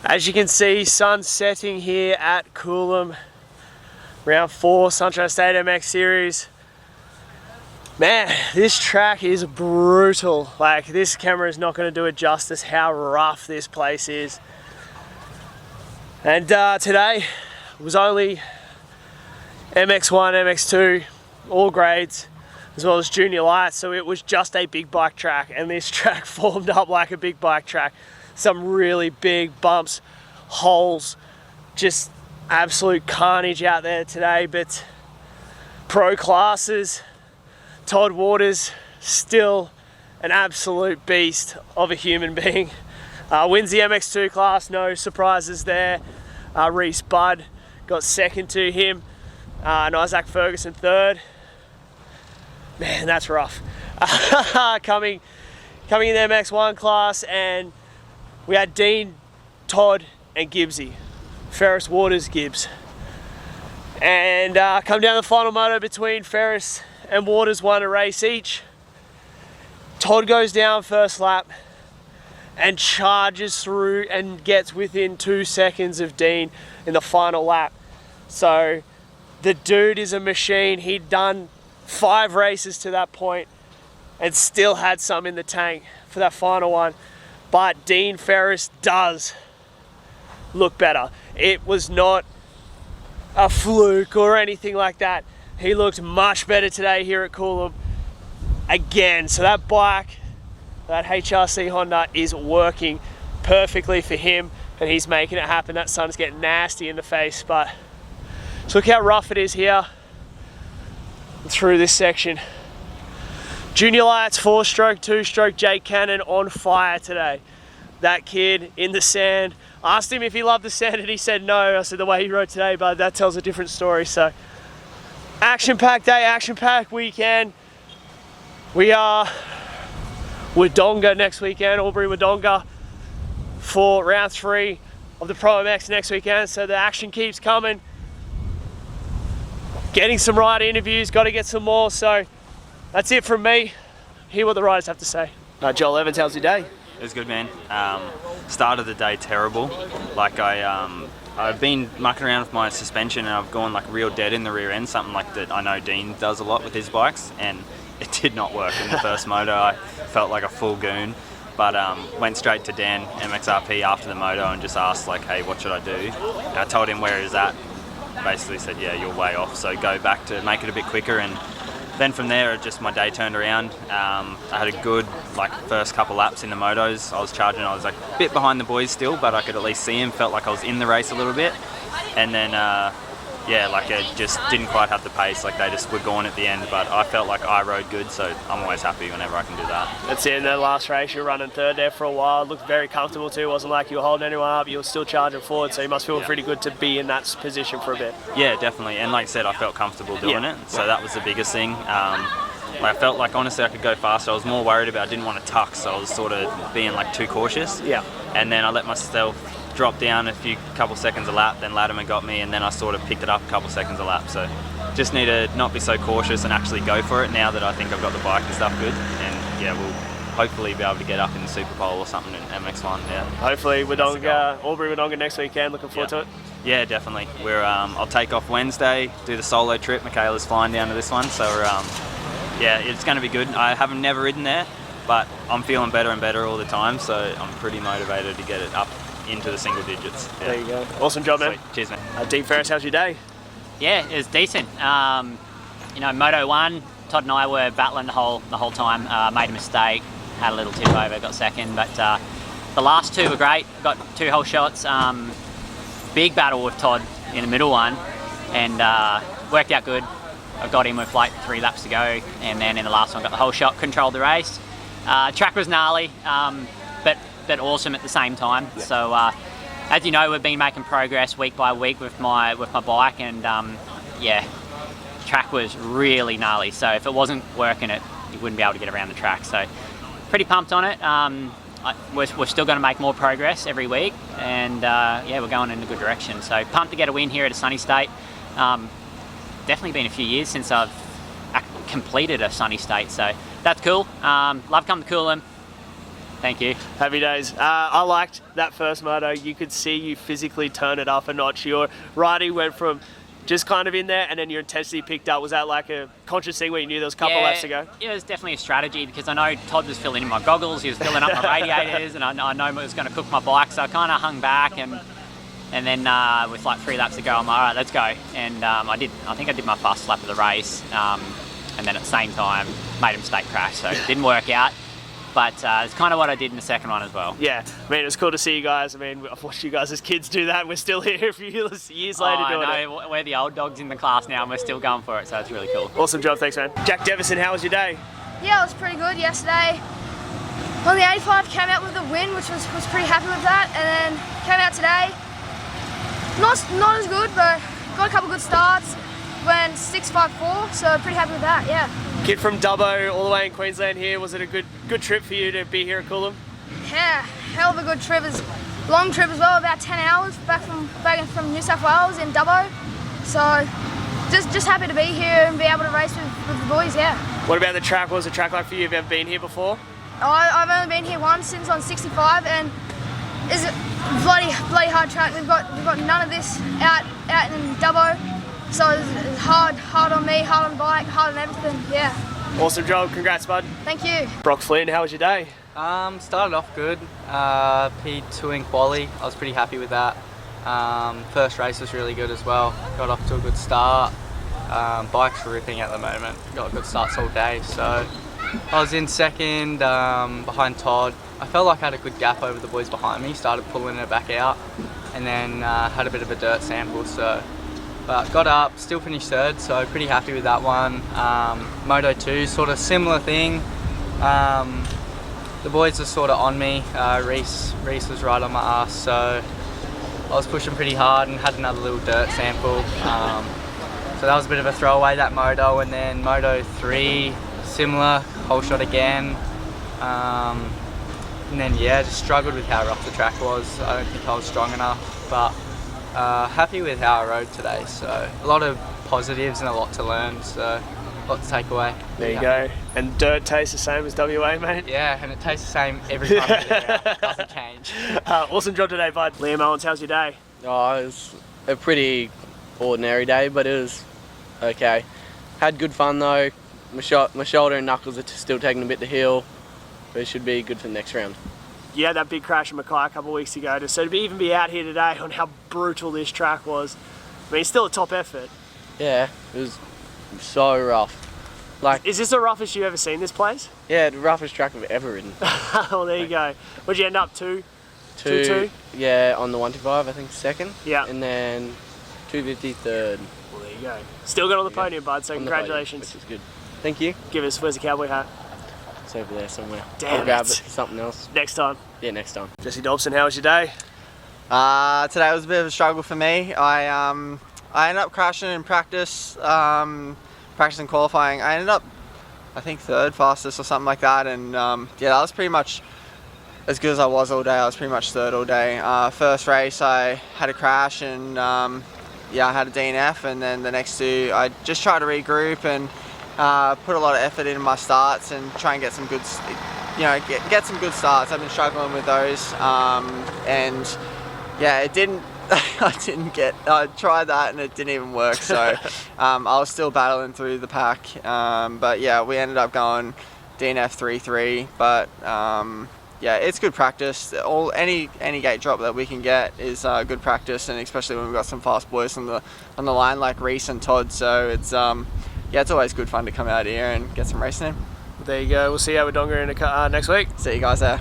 As you can see, sun setting here at Coolum, round 4, Sunshine State MX Series. Man, this track is brutal. Like, this camera is not going to do it justice how rough this place is. And today was only MX1, MX2, all grades, as well as junior lights, so it was just a big bike track, and this track formed up like a big bike track. Some really big bumps, holes, just absolute carnage out there today. But pro classes, Todd Waters, still an absolute beast of a human being. Wins the MX2 class, no surprises there. Reese Budd got second to him, and Isaac Ferguson third. Man, that's rough. Coming in the MX1 class, and we had Dean, Todd, and Gibbsy. Ferris, Waters, Gibbs. And come down the final moto between Ferris and Waters, won a race each. Todd goes down first lap and charges through and gets within 2 seconds of Dean in the final lap. So the dude is a machine. He'd done 5 races to that point and still had some in the tank for that final one. But Dean Ferris does look better. It was not a fluke or anything like that. He looked much better today here at Coolum again. So that bike, that HRC Honda, is working perfectly for him, and he's making it happen. That sun's getting nasty in the face, but so look how rough it is here through this section. Junior lights, 4-stroke, 2-stroke, Jake Cannon on fire today. That kid in the sand. Asked him if he loved the sand and he said no. I said the way he rode today, but that tells a different story. So action-packed day, action-packed weekend. We are Wodonga next weekend, Albury-Wodonga, for round 3 of the Pro MX next weekend. So the action keeps coming. Getting some rider interviews, got to get some more. So that's it from me. Hear what the riders have to say. Joel Evans, how's your day? It was good, man. Start of the day terrible. Like I've been mucking around with my suspension and I've gone like real dead in the rear end, something like that I know Dean does a lot with his bikes, and it did not work in the first moto. I felt like a full goon, but went straight to Dan, MXRP, after the moto and just asked like, hey, what should I do? And I told him where he's at. Basically said, yeah, you're way off, so go back to make it a bit quicker. And then from there, just my day turned around. I had a good first couple laps in the motos. I was charging, I was like a bit behind the boys still, but I could at least see him. Felt like I was in the race a little bit. And then, yeah, I just didn't quite have the pace. Like they just were gone at the end, but I felt like I rode good, so I'm always happy whenever I can do that. That's it. In the last race, you were running third there for a while. It looked very comfortable too. It wasn't like you were holding anyone up. You were still charging forward, so you must feel pretty good to be in that position for a bit. Yeah, definitely. And like I said, I felt comfortable doing it, so that was the biggest thing. I felt like honestly I could go faster. I was more worried about, I didn't want to tuck, so I was sort of being too cautious. Yeah. And then I let myself drop down a couple seconds a lap, then Latimer got me, and then I sort of picked it up a couple seconds a lap. So just need to not be so cautious and actually go for it now that I think I've got the bike and stuff good. And yeah, we'll hopefully be able to get up in the Super Bowl or something in MX1. Yeah. Hopefully Wodonga, Albury-Wodonga next weekend. Looking forward to it. Yeah, definitely. I'll take off Wednesday, do the solo trip. Michaela's flying down to this one, so yeah, it's going to be good. I haven't never ridden there, but I'm feeling better and better all the time, so I'm pretty motivated to get it up into the single digits. Yeah. There you go. Awesome job, man. Sweet. Cheers, man. Dean Ferris, how's your day? Yeah, it was decent. You know, Moto 1, Todd and I were battling the whole time. Made a mistake, had a little tip over, got second, but the last 2 were great. Got 2 whole shots. Big battle with Todd in the middle one, and worked out good. I got him with 3 laps to go, and then in the last one got the whole shot, controlled the race. Track was gnarly, but awesome at the same time. Yeah. So as you know, we've been making progress week by week with my bike, and yeah, track was really gnarly. So if it wasn't working, you wouldn't be able to get around the track. So pretty pumped on it. We're still going to make more progress every week, and yeah, we're going in a good direction. So pumped to get a win here at a sunny state. Definitely been a few years since I've completed a sunny state, so that's cool. Love coming to Coolum. Thank you. Happy days. I liked that first moto. You could see you physically turn it up a notch. Your riding went from just kind of in there, and then your intensity picked up. Was that like a conscious thing where you knew there was a couple laps to go? It was definitely a strategy, because I know Todd was filling in my goggles, he was filling up my radiators, and I know it was going to cook my bike, so I kind of hung back, and then with like 3 laps to go, I'm like, all right, let's go. And I think I did my fastest lap of the race, and then at the same time made a mistake crash, so it didn't work out. But it's kind of what I did in the second one as well. Yeah, I mean, it was cool to see you guys. I mean, I've watched you guys as kids do that. We're still here a few years later doing it. We're the old dogs in the class now, and we're still going for it, so it's really cool. Awesome job, thanks, man. Jack Deveson, how was your day? Yeah, it was pretty good yesterday. On the 85, came out with a win, which was pretty happy with that. And then came out today, not as good, but got a couple good starts. Went 6.54, so pretty happy with that, yeah. Kid from Dubbo, all the way in Queensland here. Was it a good trip for you to be here at Coolum? Yeah, hell of a good trip. It's a long trip as well, about 10 hours back from New South Wales in Dubbo. So just happy to be here and be able to race with the boys, yeah. What about the track? What was the track like for you? Have you ever been here before? I've only been here once since on 65, and it's a bloody hard track. We've got none of this out in Dubbo. So it's hard on me, hard on bike, hard on everything, yeah. Awesome job, congrats bud. Thank you. Brock Flynn, how was your day? Started off good, P2 in quali, I was pretty happy with that. First race was really good as well, got off to a good start. Bike's ripping at the moment, got good starts all day, so I was in second behind Todd. I felt like I had a good gap over the boys behind me, started pulling it back out, and then had a bit of a dirt sample, so. But got up, still finished third, so pretty happy with that one. Moto 2, sort of similar thing. The boys were sort of on me. Reese was right on my ass, so I was pushing pretty hard and had another little dirt sample. So that was a bit of a throwaway, that moto. And then Moto 3, similar, whole shot again. And then yeah, just struggled with how rough the track was. I don't think I was strong enough, but happy with how I rode today, so a lot of positives and a lot to learn, so a lot to take away. There you go. And dirt tastes the same as WA, mate? Yeah, and it tastes the same every time I get it out. It doesn't change. Awesome job today, bud. Liam Owens, how's your day? Oh, it was a pretty ordinary day, but it was okay. Had good fun though. My shoulder and knuckles are still taking a bit to heal, but it should be good for the next round. You had that big crash in Mackay a couple of weeks ago, so to even be out here today on how brutal this track was, I mean, it's still a top effort. Yeah, it was so rough. Like, is this the roughest you've ever seen this place? Yeah, the roughest track I've ever ridden. Well, there you go. What'd you end up, two? Yeah, on the 125, I think second. Yeah. And then 250 third. Well, there you go. Still got on the podium, bud, so on congratulations. Podium, which is good. Thank you. Where's the cowboy hat? It's over there somewhere. Damn I'll grab it. it for something else. Next time. Yeah, next time. Jesse Dobson, how was your day? Today was a bit of a struggle for me. I ended up crashing in practice, practicing qualifying. I ended up, I think, third fastest or something like that, and yeah, that was pretty much as good as I was all day. I was pretty much third all day. First race I had a crash, and yeah, I had a DNF, and then the next two I just tried to regroup and put a lot of effort into my starts and try and get some good, get some good starts. I've been struggling with those, and yeah, it didn't. I tried that and it didn't even work. So I was still battling through the pack, but yeah, we ended up going DNF 3-3. But yeah, it's good practice. Any gate drop that we can get is good practice, and especially when we've got some fast boys on the line like Reese and Todd. So it's yeah, it's always good fun to come out here and get some racing in. There you go. We'll see you at Wodonga next week. See you guys there.